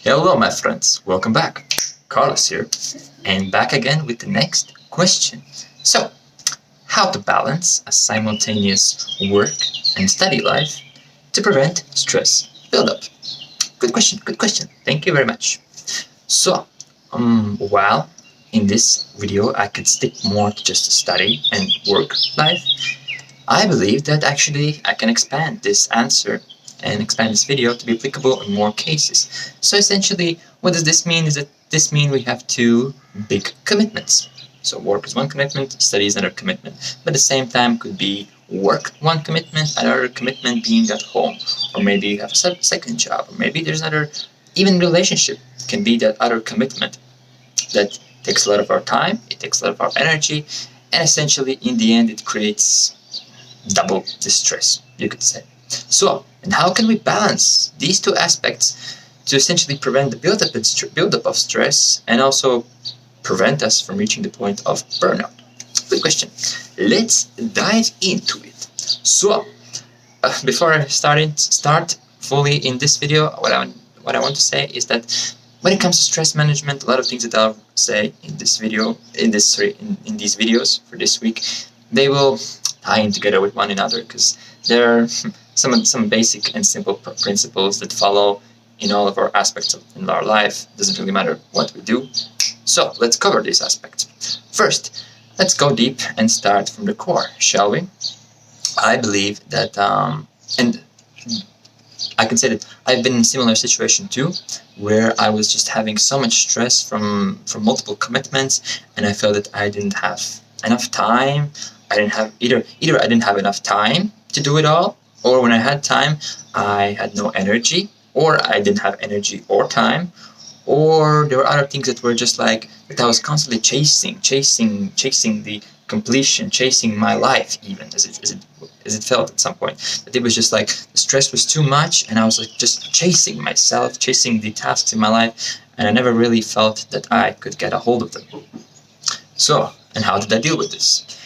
Hello, my friends. Welcome back. Karlis here, and back again with the next question. So, how to balance a simultaneous work and study life to prevent stress buildup? Good question. Good question. Thank you very much. So, while in this video I could stick more to just study and work life, I believe that actually I can expand this answer and expand this video to be applicable in more cases. So essentially, what does this mean? Is that this means we have two big commitments. So work is one commitment, study is another commitment. But at the same time could be work one commitment, another commitment being at home. Or maybe you have a second job, or maybe there's another, even relationship can be that other commitment that takes a lot of our time, it takes a lot of our energy, and essentially in the end it creates double distress, you could say. So, and how can we balance these two aspects to essentially prevent the buildup of stress and also prevent us from reaching the point of burnout? Good question. Let's dive into it. So, before I start fully in this video, what I want to say is that when it comes to stress management, a lot of things that I'll say in this video, in these videos for this week, they will tie in together with one another because there are some basic and simple principles that follow in all of our aspects in our life. It doesn't really matter what we do. So let's cover these aspects. First, let's go deep and start from the core, shall we? I believe that, and I can say that I've been in a similar situation too, where I was just having so much stress from multiple commitments, and I felt that I didn't have enough time. I didn't have either I didn't have enough time to do it all, or when I had time, I had no energy, or I didn't have energy or time, or there were other things that were just like that I was constantly chasing the completion, chasing my life, even as it felt at some point. That it was just like the stress was too much, and I was like just chasing myself, chasing the tasks in my life, and I never really felt that I could get a hold of them. So, and how did I deal with this?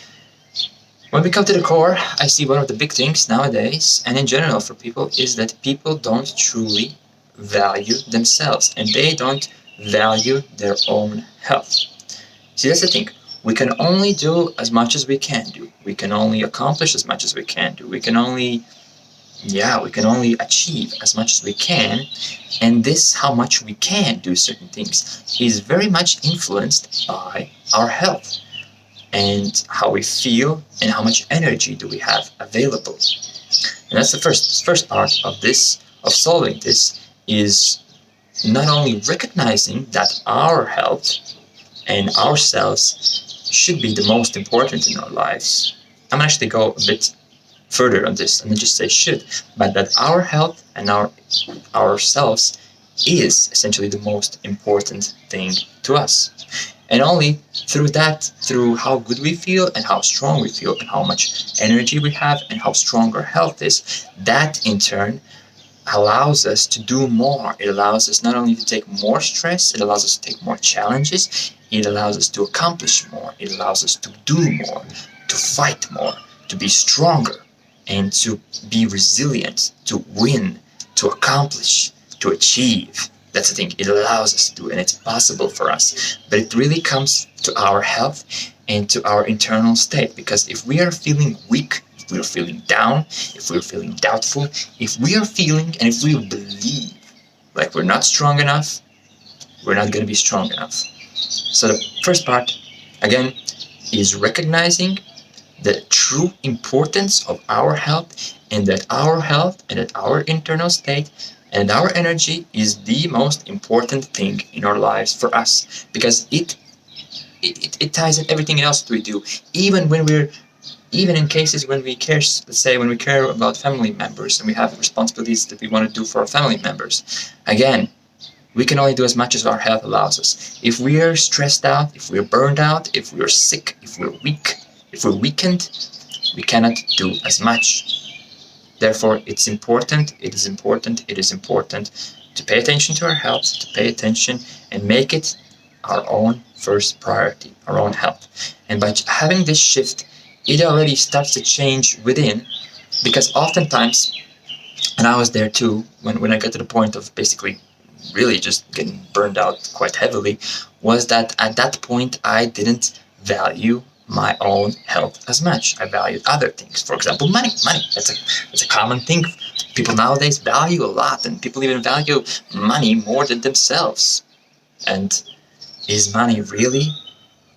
When we come to the core, I see one of the big things nowadays, and in general for people, is that people don't truly value themselves, and they don't value their own health. See, that's the thing. We can only do as much as we can do. We can only accomplish as much as we can do. We can only achieve as much as we can, and this, how much we can do certain things, is very much influenced by our health and how we feel and how much energy do we have available. And that's the first part of this, of solving this, is not only recognizing that our health and ourselves should be the most important in our lives. I'm gonna actually go a bit further on this and not just say should, but that our health and ourselves is essentially the most important thing to us. And only through that, through how good we feel and how strong we feel and how much energy we have and how strong our health is, that in turn allows us to do more. It allows us not only to take more stress, it allows us to take more challenges, it allows us to accomplish more, it allows us to do more, to fight more, to be stronger, and to be resilient, to win, to accomplish, to achieve. That's the thing, it allows us to do, and it's possible for us. But it really comes to our health and to our internal state, because if we are feeling weak, if we're feeling down, if we're feeling doubtful, if we are feeling and if we believe like we're not strong enough, we're not going to be strong enough. So the first part, again, is recognizing the true importance of our health, and that our health and that our internal state and our energy is the most important thing in our lives for us, because it ties in everything else that we do. Even in cases when we care, let's say when we care about family members and we have responsibilities that we want to do for our family members, again, we can only do as much as our health allows us. If we are stressed out, if we're burned out, if we're sick, if we're weak, if we're weakened, we cannot do as much. Therefore, it is important to pay attention to our health, to pay attention and make it our own first priority, our own health. And by having this shift, it already starts to change within, because oftentimes, and I was there too, when I got to the point of basically really just getting burned out quite heavily was that at that point I didn't value my own health as much. I valued other things. For example, money. That's a common thing. People nowadays value a lot, and people even value money more than themselves. And is money really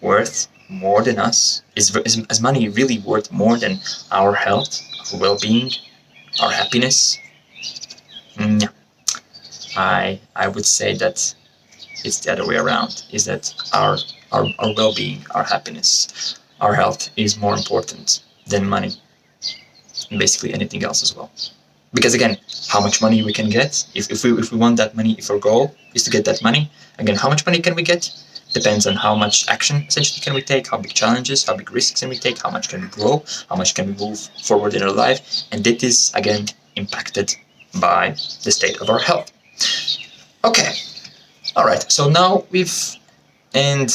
worth more than us? Is money really worth more than our health, our well-being, our happiness? No. I would say that it's the other way around, is that our well-being, our happiness, our health is more important than money, and basically anything else as well. Because again, how much money we can get, if we want that money, if our goal is to get that money, again, how much money can we get depends on how much action essentially can we take, how big challenges, how big risks can we take, how much can we grow, how much can we move forward in our life, and that is again impacted by the state of our health. Okay, all right, so now and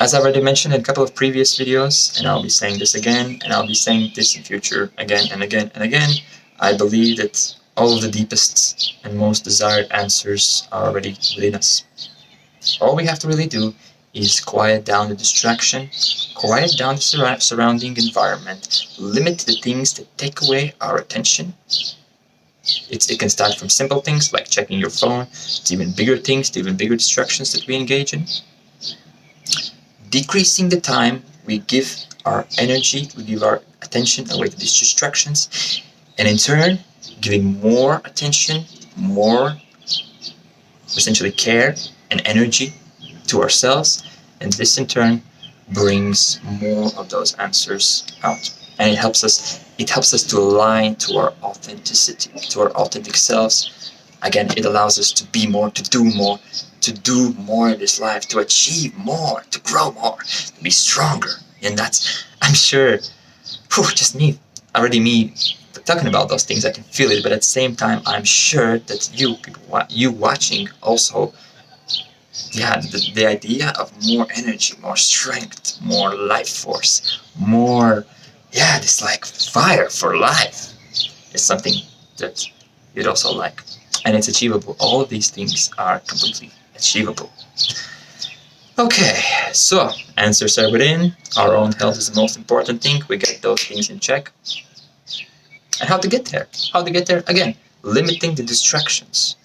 as I already mentioned in a couple of previous videos, and I'll be saying this again, and I'll be saying this in future again and again and again, I believe that all of the deepest and most desired answers are already within us. All we have to really do is quiet down the distraction, quiet down the surrounding environment, limit the things that take away our attention. It can start from simple things like checking your phone, to even bigger things, to even bigger distractions that we engage in. Decreasing the time we give our energy, we give our attention away to these distractions, and in turn, giving more attention, more essentially care and energy to ourselves, and this in turn brings more of those answers out. And it helps us to align to our authenticity, to our authentic selves. Again, it allows us to be more, to do more in this life, to achieve more, to grow more, to be stronger. And that's, I'm sure, just me talking about those things, I can feel it, but at the same time, I'm sure that you watching also, the idea of more energy, more strength, more life force, more, this like fire for life is something that you'd also like. And it's achievable. All of these things are completely achievable. Okay, so answers are within. Our own health is the most important thing. We get those things in check. And how to get there? Again, limiting the distractions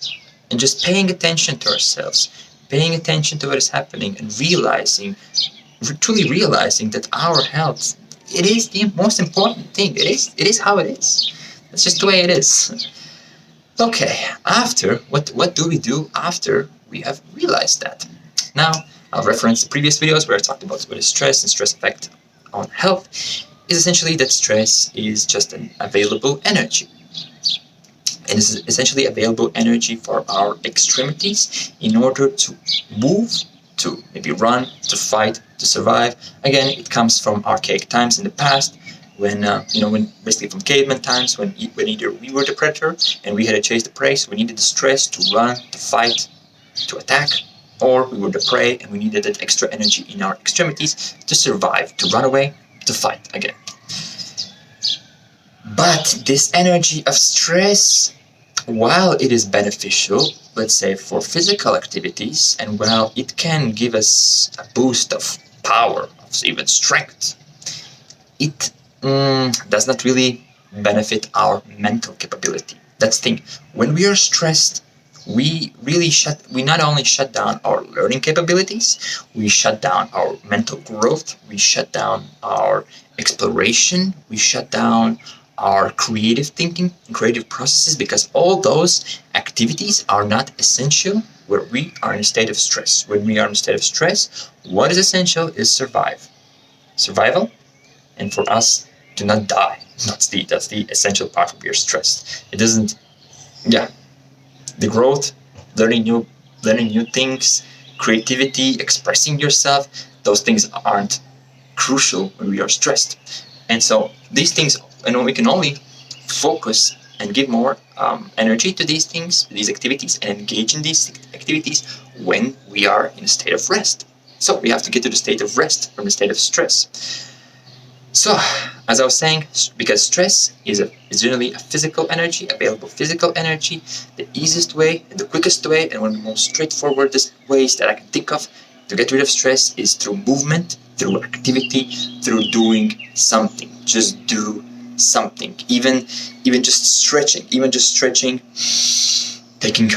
and just paying attention to ourselves, paying attention to what is happening, and truly realizing that our health, it is the most important thing. It is how it is. That's just the way it is. Okay, after, what do we do after we have realized that? Now, I'll reference the previous videos where I talked about what is stress and stress effect on health. Is essentially that stress is just an available energy. And this is essentially available energy for our extremities in order to move, to maybe run, to fight, to survive. Again, it comes from archaic times in the past, when basically from caveman times, when either we were the predator and we had to chase the prey, so we needed the stress to run, to fight, to attack, or we were the prey and we needed that extra energy in our extremities to survive, to run away, to fight again. But this energy of stress, while it is beneficial, let's say for physical activities, and while it can give us a boost of power, of even strength, it does not really benefit our mental capability. That's the thing. When we are stressed, we not only shut down our learning capabilities, we shut down our mental growth, we shut down our exploration, we shut down our creative thinking and creative processes, because all those activities are not essential where we are in a state of stress. When we are in a state of stress, what is essential is survival, and for us to not die. That's the essential part when we are stressed. It doesn't, the growth, learning new things, creativity, expressing yourself, those things aren't crucial when we are stressed. And so these things, we can only focus and give more energy to these things, these activities, and engage in these activities when we are in a state of rest. So we have to get to the state of rest from the state of stress. So as I was saying, because stress is generally a physical energy, available physical energy, the easiest way and the quickest way and one of the most straightforward ways that I can think of to get rid of stress is through movement, through activity, through doing something. Just do something. Even just stretching, taking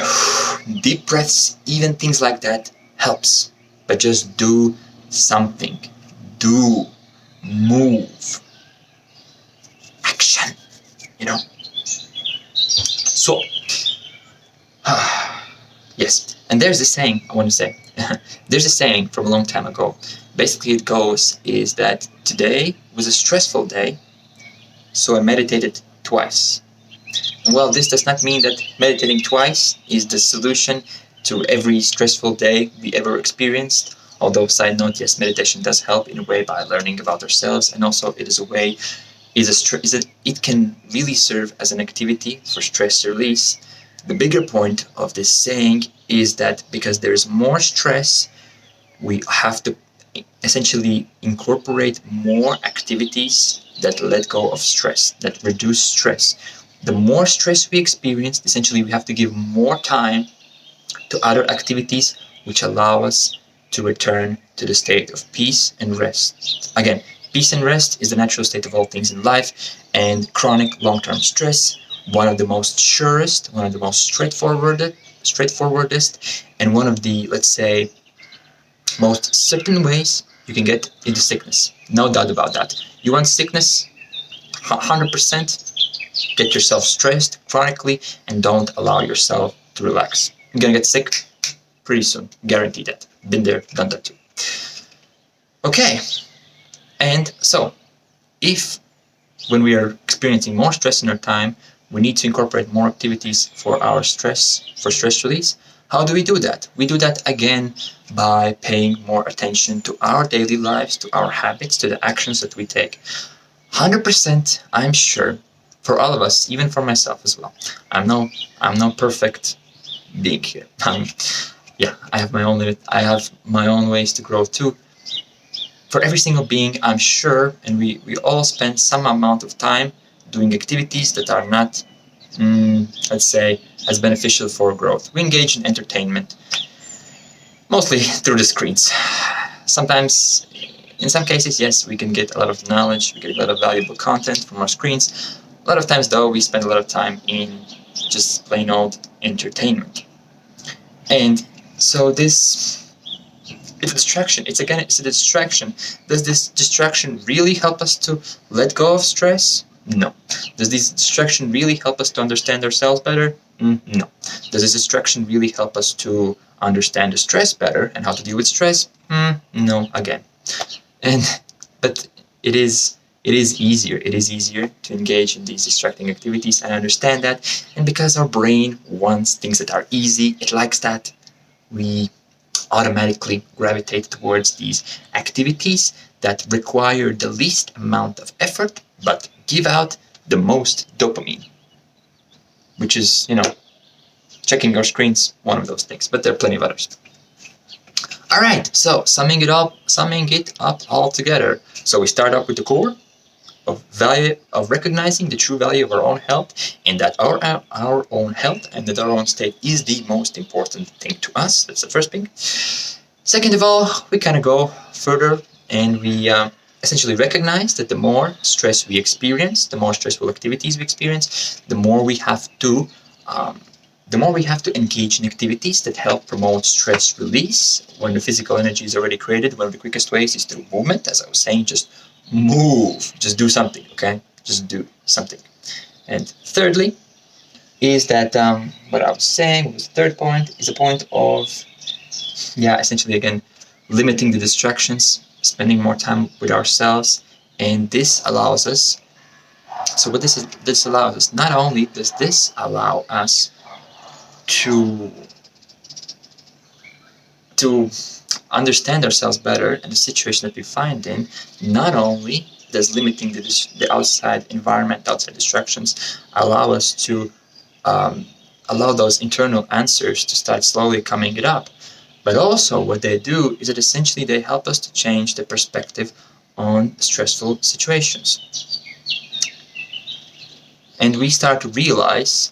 deep breaths, even things like that helps. But just do something. Do, move, action, So, yes, and there's a saying I want to say. There's a saying from a long time ago. Basically it goes is that today was a stressful day, so I meditated twice. And well, this does not mean that meditating twice is the solution to every stressful day we ever experienced. Although, side note, yes, meditation does help in a way by learning about ourselves, and also it is a way, it can really serve as an activity for stress release. The bigger point of this saying is that because there is more stress, we have to essentially incorporate more activities that let go of stress, that reduce stress. The more stress we experience, essentially we have to give more time to other activities which allow us to return to the state of peace and rest. Again, peace and rest is the natural state of all things in life, and chronic long-term stress, one of the most surest, one of the most straightforwardest, and one of the, let's say, most certain ways you can get into sickness. No doubt about that. You want sickness? 100%. Get yourself stressed chronically and don't allow yourself to relax. You're gonna get sick pretty soon. Guarantee that. Been there, done that too. Okay. And so, if when we are experiencing more stress in our time, we need to incorporate more activities for stress release, how do we do that? We do that again by paying more attention to our daily lives, to our habits, to the actions that we take. 100%, I'm sure, for all of us, even for myself as well. I'm no perfect being here. I have my own limit. I have my own ways to grow too. For every single being, I'm sure, and we all spend some amount of time doing activities that are not, let's say, as beneficial for growth. We engage in entertainment, mostly through the screens. Sometimes, in some cases, yes, we can get a lot of knowledge, we get a lot of valuable content from our screens. A lot of times, though, we spend a lot of time in just plain old entertainment. And so it's a distraction. It's a distraction. Does this distraction really help us to let go of stress? No. Does this distraction really help us to understand ourselves better? No. Does this distraction really help us to understand the stress better and how to deal with stress? No, again. But it is easier. It is easier to engage in these distracting activities and understand that. And because our brain wants things that are easy, it likes that, we automatically gravitate towards these activities that require the least amount of effort but give out the most dopamine, which is, checking our screens, one of those things, but there are plenty of others. All right, so summing it up all together. So we start up with the core of recognizing the true value of our own health, and that our own health and that our own state is the most important thing to us. That's the first thing. Second of all, we kind of go further and we essentially recognize that the more stress we experience, the more stressful activities we experience, the more we have to engage in activities that help promote stress release. When the physical energy is already created, one of the quickest ways is through movement. As I was saying, just move, just do something, okay? Just do something. And thirdly, is that what I was saying was the third point is a point of, essentially again, limiting the distractions, spending more time with ourselves, and this allows us. So what this allows us, not only does this allow us to understand ourselves better and the situation that we find in, not only does limiting the outside environment, outside distractions, allow us to allow those internal answers to start slowly coming it up, but also what they do is that essentially they help us to change the perspective on stressful situations. And we start to realize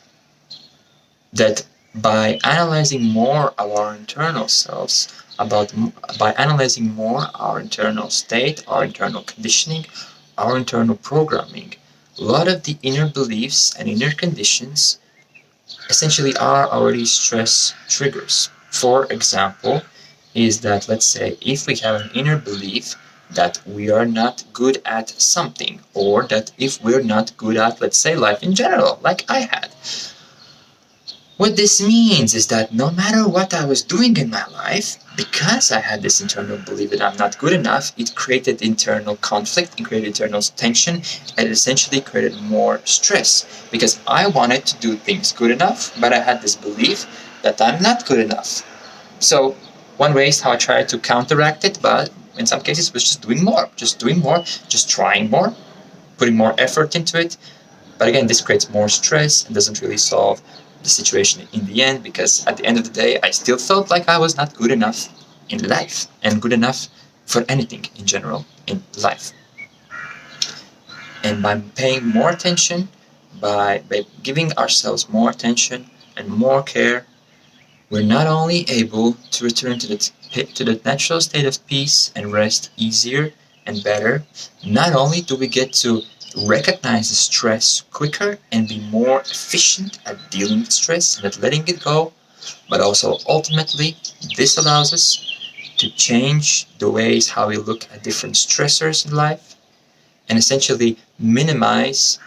that by analyzing more of our internal selves, by analyzing more our internal state, our internal conditioning, our internal programming, a lot of the inner beliefs and inner conditions essentially are already stress triggers. For example, is that, let's say, if we have an inner belief that we are not good at something, or that if we're not good at, let's say, life in general, like I had, what this means is that no matter what I was doing in my life, because I had this internal belief that I'm not good enough, it created internal conflict, it created internal tension, and it essentially created more stress. Because I wanted to do things good enough, but I had this belief that I'm not good enough. So one way is how I tried to counteract it, but in some cases it was just doing more, just trying more, putting more effort into it. But again, this creates more stress and doesn't really solve the situation in the end, because at the end of the day, I still felt like I was not good enough in life and good enough for anything in general in life. And by paying more attention, by giving ourselves more attention and more care, we're not only able to return to the natural state of peace and rest easier and better, not only do we get to recognize the stress quicker and be more efficient at dealing with stress and at letting it go, but also ultimately this allows us to change the ways how we look at different stressors in life and essentially minimize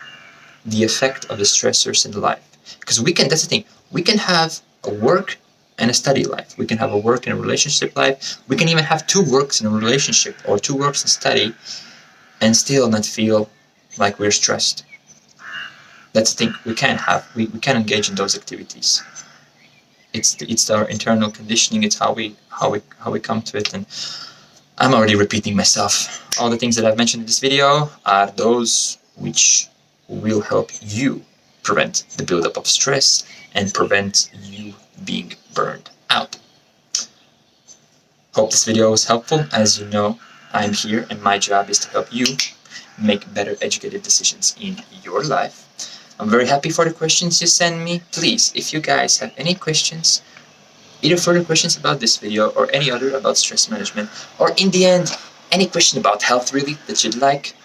the effect of the stressors in life. Because that's the thing, we can have a work and a study life, we can have a work and a relationship life, we can even have two works in a relationship or two works in study and still not feel like we're stressed. That's the thing, we can engage in those activities. It's our internal conditioning, it's how we come to it. And I'm already repeating myself. All the things that I've mentioned in this video are those which will help you prevent the buildup of stress and prevent you being burned out. Hope this video was helpful. As you know, I'm here and my job is to help you make better educated decisions in your life. I'm very happy for the questions you send me. Please, if you guys have any questions, either further questions about this video or any other about stress management, or in the end, any question about health really that you'd like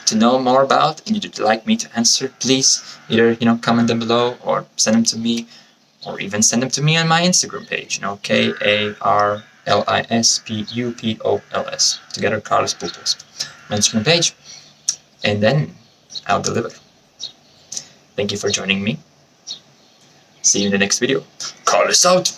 to know more about and you'd like me to answer, please either comment them below or send them to me, or even send them to me on my Instagram page, KarlisPupols, together karlispupols, my Instagram page, and then I'll deliver. Thank you for joining me. See you in the next video. Karlis out!